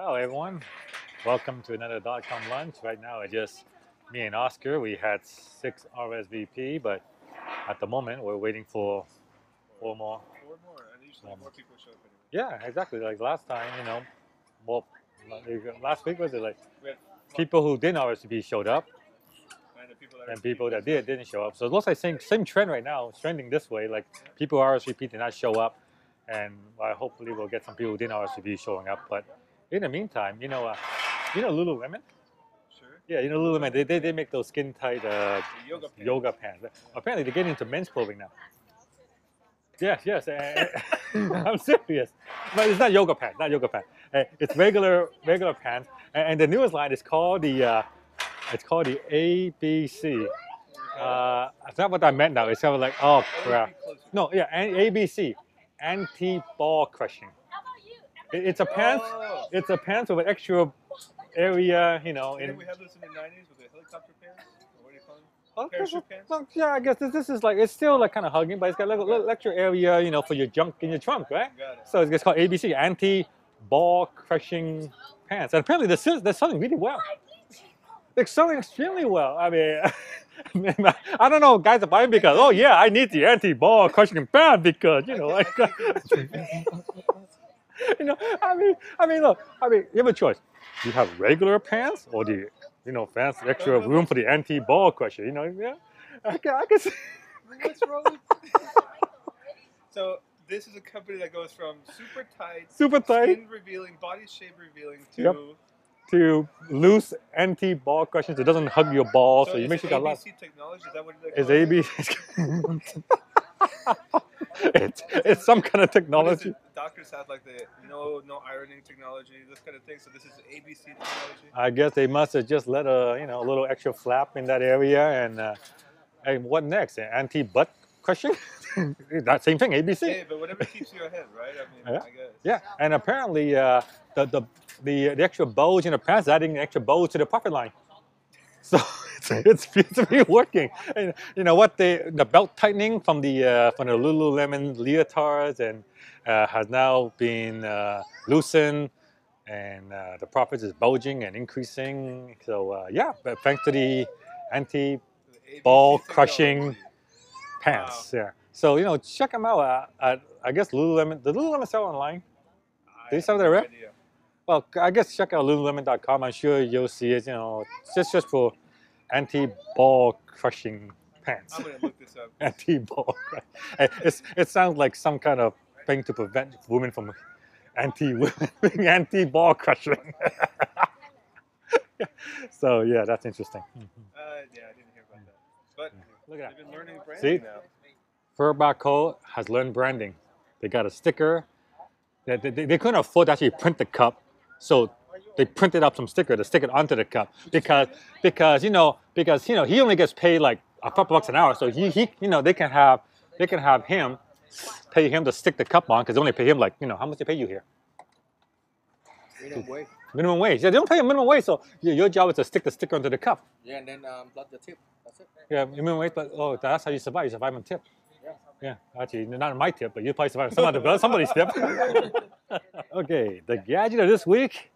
Hello, everyone. Welcome to another .com lunch. Right now, it's just me and Oscar. We had 6 RSVP, but at the moment, we're waiting for 4 more. Four more, and usually Um, more people show up anyway. Yeah, exactly. Like last time, more. Last week was it like We had people who didn't RSVP showed up, and the people that and are people that didn't show up. So it looks like same trend right now. It's trending this way. Like people RSVP did not show up, and hopefully we'll get some people who didn't RSVP showing up. But in the meantime, Lululemon. Sure. Yeah, Lululemon. They make those skin tight yoga pants. yoga pants. Apparently, they're getting into men's clothing now. Yes. I'm serious, but it's not yoga pants. Not yoga pants. It's regular pants. And the newest line is called the ABC. It's not what I meant now. It's kind of like, oh crap. No, yeah, ABC, anti-ball crushing. It's a pants. Oh. It's a pants with an extra area, Didn't we have this in the 90s with the helicopter pants? Or what do you call them? Parachute pants? Well, yeah, I guess this is like, it's still like kind of hugging, but it's got like a little extra area, for your junk in your trunk, right? Got it. So it's called ABC, anti-ball crushing pants. And apparently they're selling really well. They're selling extremely well. I mean, I don't know, guys are buying because, oh yeah, I need the anti-ball crushing pants because, look, you have a choice. You have regular pants or the, pants extra room for the anti-ball crusher. Yeah, I can see. What's wrong with So this is a company that goes from super tight, skin revealing, body shape revealing to Yep. To loose anti-ball crushers. It doesn't hug your balls, so you make sure you got a lot. ABC technology, is that what it It's is? ABC. it's some kind of technology. Doctors have like the no ironing technology, this kind of thing. So this is ABC technology. I guess they must have just let a little extra flap in that area, and what next? Anti-butt crushing? That same thing, ABC. Hey, but whatever keeps you ahead, right? I mean, I guess. Yeah, and apparently the extra bulge in the pants is adding the extra bulge to the profit line. So it's beautifully working. And you know what? The belt tightening from the Lululemon leotards and has now been loosened, and the profits is bulging and increasing. So but thanks to the anti-ball crushing pants. Wow. Yeah. So check them out. I guess Lululemon. The Lululemon sell online? Do you sell direct? Idea. Well, I guess check out Lululemon.com. I'm sure you'll see it. Just for anti-ball crushing pants. I'm gonna look this up. Anti-ball. It sounds like some kind of thing to prevent women from anti-ball crushing. So yeah, that's interesting. Yeah, I didn't hear about that. But Look at they've been learning that. branding See, now. Furback Co. has learned branding. They got a sticker. They couldn't afford to actually print the cup, so they printed up some sticker to stick it onto the cup because he only gets paid like a couple bucks an hour, so he they can have him pay him to stick the cup on because they only pay him like how much they pay you here? Minimum wage. Minimum wage. Yeah, they don't pay him minimum wage, so your job is to stick the sticker onto the cup. Yeah, and then plus the tip. That's it. Yeah, minimum wage, but that's how you survive. You survive on tip. Yeah, actually, not on my tip, but you probably survive on somebody's tip. Okay, the gadget of this week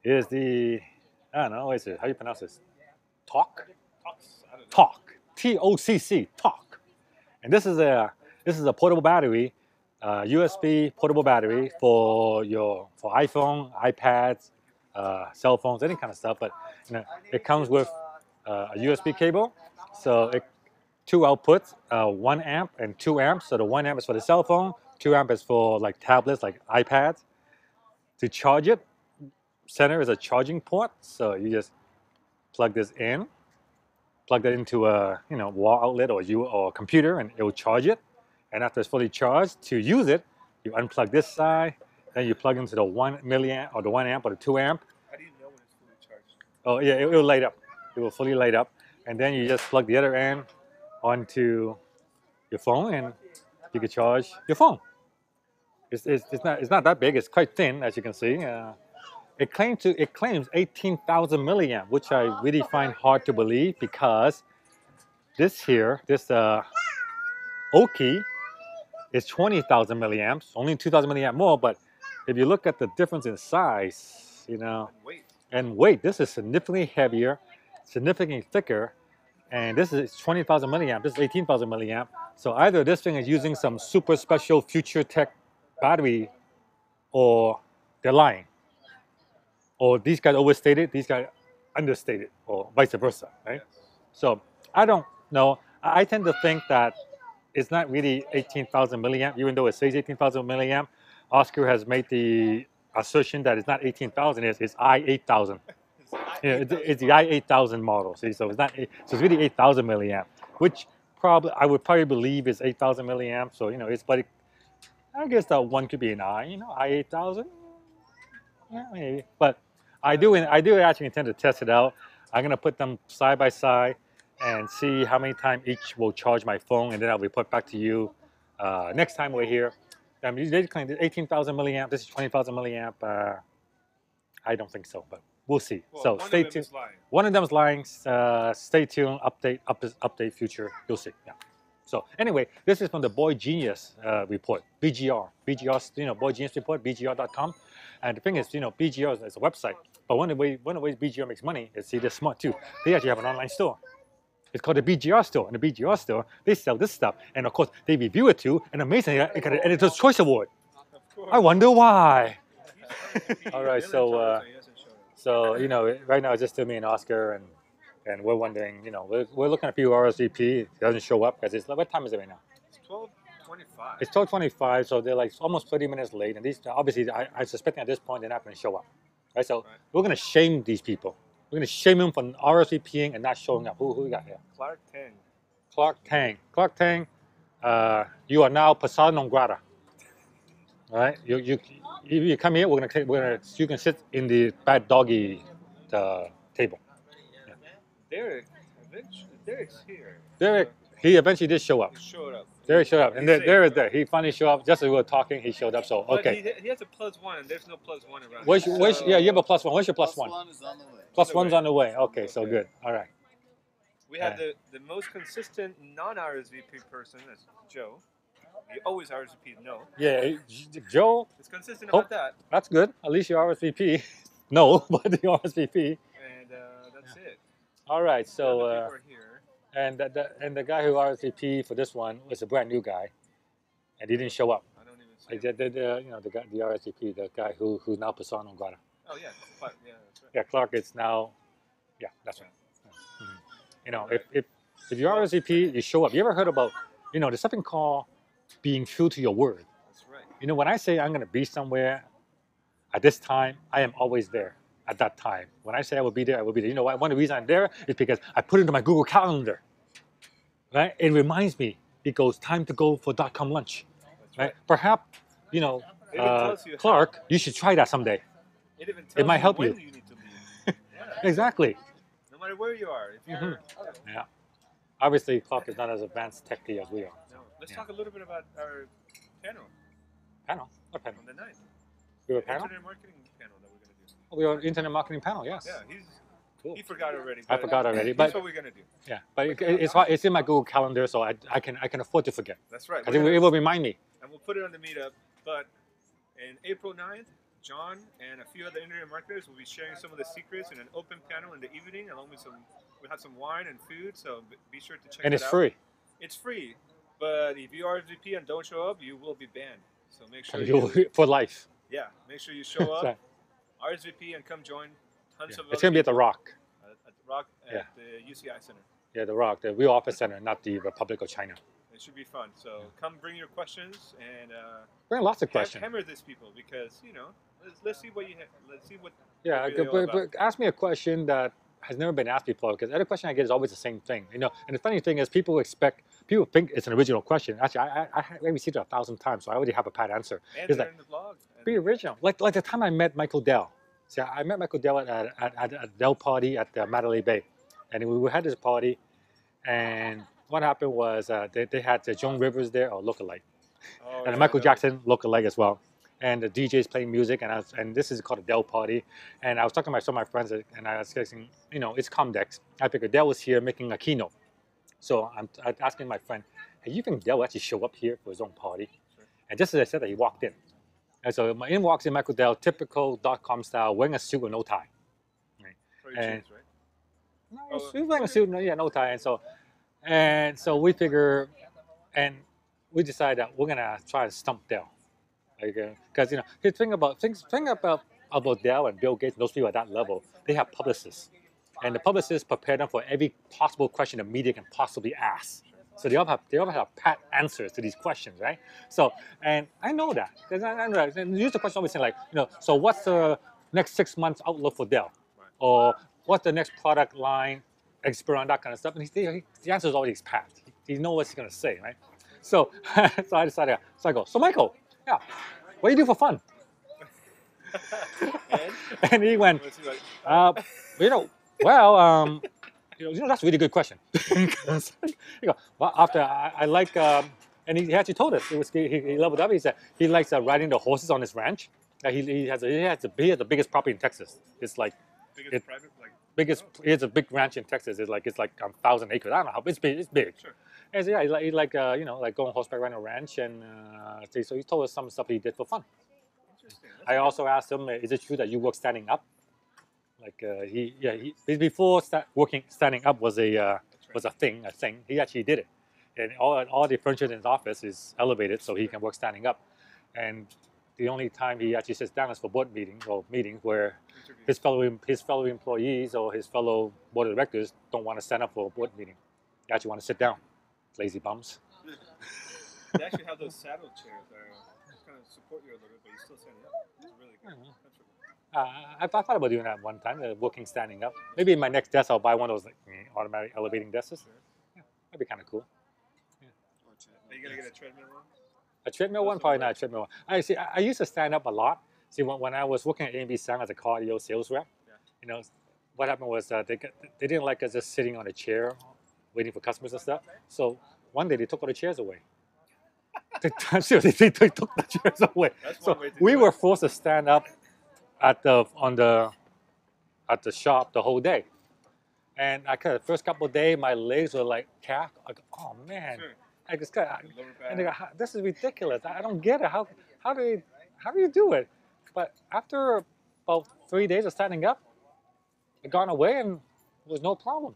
is the, I don't know, how do you pronounce this? Talk? Talk. T-O-C-C, Talk. And this is a portable battery, USB portable battery for iPhone, iPads, cell phones, any kind of stuff. But it comes with a USB cable, so 2 outputs, 1 amp and 2 amps. So the 1 amp is for the cell phone, 2 amp is for like tablets, like iPads. To charge it, center is a charging port. So you just plug this in, plug that into a wall outlet or computer, and it will charge it. And after it's fully charged, to use it, you unplug this side, then you plug into the 1 milliamp or the 1 amp or the 2 amp. How do you know when it's fully charged? Oh yeah, it will light up. It will fully light up, and then you just plug the other end onto your phone, and you can charge your phone. It's not that big. It's quite thin, as you can see. It claims 18,000 milliamp, which I really find hard to believe because this Oki is 20,000 milliamps, only 2,000 milliamp more. But if you look at the difference in size, you know. And weight. And weight, this is significantly heavier, significantly thicker, and this is 20,000 milliamp. This is 18,000 milliamp. So either this thing is using some super special future tech battery, or they're lying. Or these guys overstated, these guys understated, or vice versa, right? Yes. So I don't know. I tend to think that it's not really 18,000 milliamp, even though it says 18,000 milliamp. Oscar has made the assertion that it's not 18,000, it's I-8000. Yeah, it's the I-8000 model. See, so it's not. So it's really 8,000 milliamp, which I would probably believe is 8,000 milliamp. So it's, but I guess that one could be an I-8000. Yeah, maybe. But I do actually intend to test it out. I'm gonna put them side by side and see how many times each will charge my phone, and then I'll report back to you next time we're here. They claim 18,000 milliamp. This is 20,000 milliamp. I don't think so, but we'll see. Well, so stay tuned. One of them is lying. Stay tuned. Update future. You'll see. Yeah. So anyway, this is from the Boy Genius report. BGR. Boy Genius report. BGR.com. And the thing is, BGR is a website. But one of the ways BGR makes money is, see, they're smart too. They actually have an online store. It's called the BGR store. And the BGR store, they sell this stuff. And of course, they review it too. And amazingly, it got an Editor's Choice Award. I wonder why. All right, so right now it's just me and Oscar, and we're wondering, we're looking at a few RSVP. It doesn't show up because what time is it right now? It's 12:25. It's 12:25, so they're like almost 30 minutes late. And these, obviously, I suspect at this point they're not going to show up. Right, so we're going to shame these people. We're going to shame them for RSVPing and not showing up. Who we got here? Clark Tang. Clark Tang, you are now persona non grata. All right, you come here. You can sit in the bad doggy table. Yeah. Derek's here. Derek, he eventually did show up. He showed up. Derek showed up, and there is there. He finally showed up. Just as we were talking, he showed up. So okay. He has a +1, and there's no +1 around. Yeah, you have a +1. Where's your +1? +1 is on the way. +1's on the way. Okay, so good. All right. We have the most consistent non-RSVP person. That's Joe. You always RSVP no. Yeah, Joe. It's consistent about that. That's good. At least you RSVP. No, but you RSVP. And that's it. All right, so people are here. and the guy who RSVP for this one was a brand new guy, and he didn't show up. I don't even see. The RSVP, the guy who's now persona non grata. Oh yeah, Clark. Yeah, that's right. Yeah, Clark is now. Yeah, that's right. Mm-hmm. If you RSVP, you show up. You ever heard about there's something called being true to your word. That's right. When I say I'm going to be somewhere at this time, I am always there at that time. When I say I will be there, I will be there. You know why? One of the reasons I'm there is because I put it into my Google Calendar. Right? It reminds me. It goes, time to go for .com lunch. That's right? Perhaps, Clark, you should try that someday. It even tells It might help when you. need to leave. Exactly. No matter where you are. If you're, Yeah. Obviously, Clark is not as advanced technically as we are. No. Let's talk a little bit about our panel. Panel? What panel? On the 9th. We have a panel? Internet marketing panel that we're going to do. Oh, we have an internet marketing panel, yes. Yeah, Cool. he forgot already. I forgot already, That's but what we're going to do. yeah, but it's in my Google Calendar, so I can afford to forget. That's right. Because it will remind me. And we'll put it on the meetup. But in April 9th, John and a few other internet marketers will be sharing some of the secrets in an open panel in the evening, along with we'll have some wine and food. So be sure to check it out. And it's free. It's free, but if you RSVP and don't show up, you will be banned. So make sure for life. Yeah, make sure you show up, RSVP, and come join. Tons of. It's gonna be at the Rock. At the Rock at the UCI Center. Yeah, the Rock, the Real Office Center, not the Republic of China. It should be fun. So come bring your questions and bring lots of questions. Hammer these people because let's see what you have. Let's see what. Yeah, but ask me a question that has never been asked before, because every question I get is always the same thing. And the funny thing is, people think it's an original question. Actually, I received it 1,000 times, so I already have a pat answer. And it's in the blog. Be original. Like the time I met Michael Dell. See, I met Michael Dell at a Dell party at Mandalay Bay, and we had this party, and what happened was they had Joan Rivers there, or lookalike, and Michael Jackson lookalike as well. And the DJ's playing music, and this is called a Dell party. And I was talking to some of my friends, and I was saying, it's Comdex. I figured Dell was here making a keynote. So I'm asking my friend, hey, you think Dell actually show up here for his own party? Sure. And just as I said that, he walked in. And so in walks in Michael Dell, typical .com style, wearing a suit with no tie. For your And- jeans, right? No, Oh, he's wearing a suit, yeah, no tie. And so we figure, and we decided that we're gonna try to stump Dell, like, because the thing about Dell and Bill Gates, those people at that level, they have publicists, and the publicists prepare them for every possible question the media can possibly ask. So they all have pat answers to these questions, right? So, and I know that because I know that. And use the question always saying like, so what's the next 6 months outlook for Dell, or what's the next product line, Xperon, that kind of stuff. And the answer is always pat. He knows what he's gonna say, right? So, so I decided. So I go. So Michael, yeah, what do you do for fun? And he went, What's he like? well, that's a really good question. You go, well, after I like, and he actually told us he leveled up. He said he likes riding the horses on his ranch. He has the biggest property in Texas. It's like Biggest private, like, he has a big ranch in Texas. It's like 1,000 acres. I don't know how it's big. It's big. Sure. And so, yeah, he like like going horseback riding a ranch, and so he told us some stuff he did for fun. Interesting. I also asked him, is it true that you work standing up? Like before standing up was a thing. He actually did it, and all the furniture in his office is elevated so he can work standing up. And the only time he actually sits down is for board meetings where Interview. his fellow employees or his fellow board of directors don't want to stand up for a board meeting. They actually want to sit down. Lazy bums. They actually have those saddle chairs that kind of support you a little bit, but you're still standing up. It's really good. Comfortable. I thought about doing that one time, working standing up. Maybe in my next desk, I'll buy one of those automatic elevating desks. Yeah, that'd be kind of cool. Are you gonna get a treadmill one? A treadmill one, probably not a treadmill one. I used to stand up a lot. See, when I was working at A&B Sound as a cardio sales rep, what happened was they didn't like us just sitting on a chair waiting for customers and stuff. So one day they took all the chairs away. Seriously, they took the chairs away. That's So one way to we do were it. forced to stand up at the shop the whole day. And the first couple of days, my legs were like calf. I go, oh man, Sure. I just got. Lower And they back. go, this is ridiculous. I don't get it. How do you do it? But after about 3 days of standing up, it gone away and it was no problem.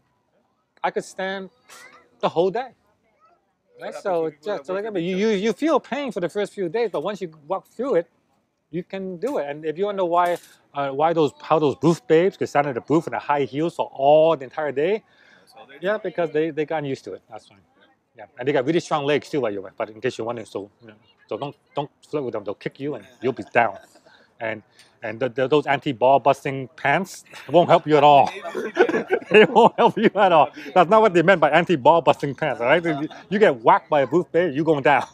I could stand the whole day. Right? happens So when people that like work I mean, you feel pain for the first few days, but once you walk through it, you can do it. And if you wonder how those booth babes could stand at the booth in the high heels for all the entire day, That's all they do. yeah, because they got used to it. That's fine. Yeah, and they got really strong legs too, by the way. But in case you're wondering, so don't flirt with them. They'll kick you and you'll be down. And those anti-ball busting pants won't help you at all. They won't help you at all. That's not what they meant by anti-ball busting pants. All right, you get whacked by a booth babe, you going down.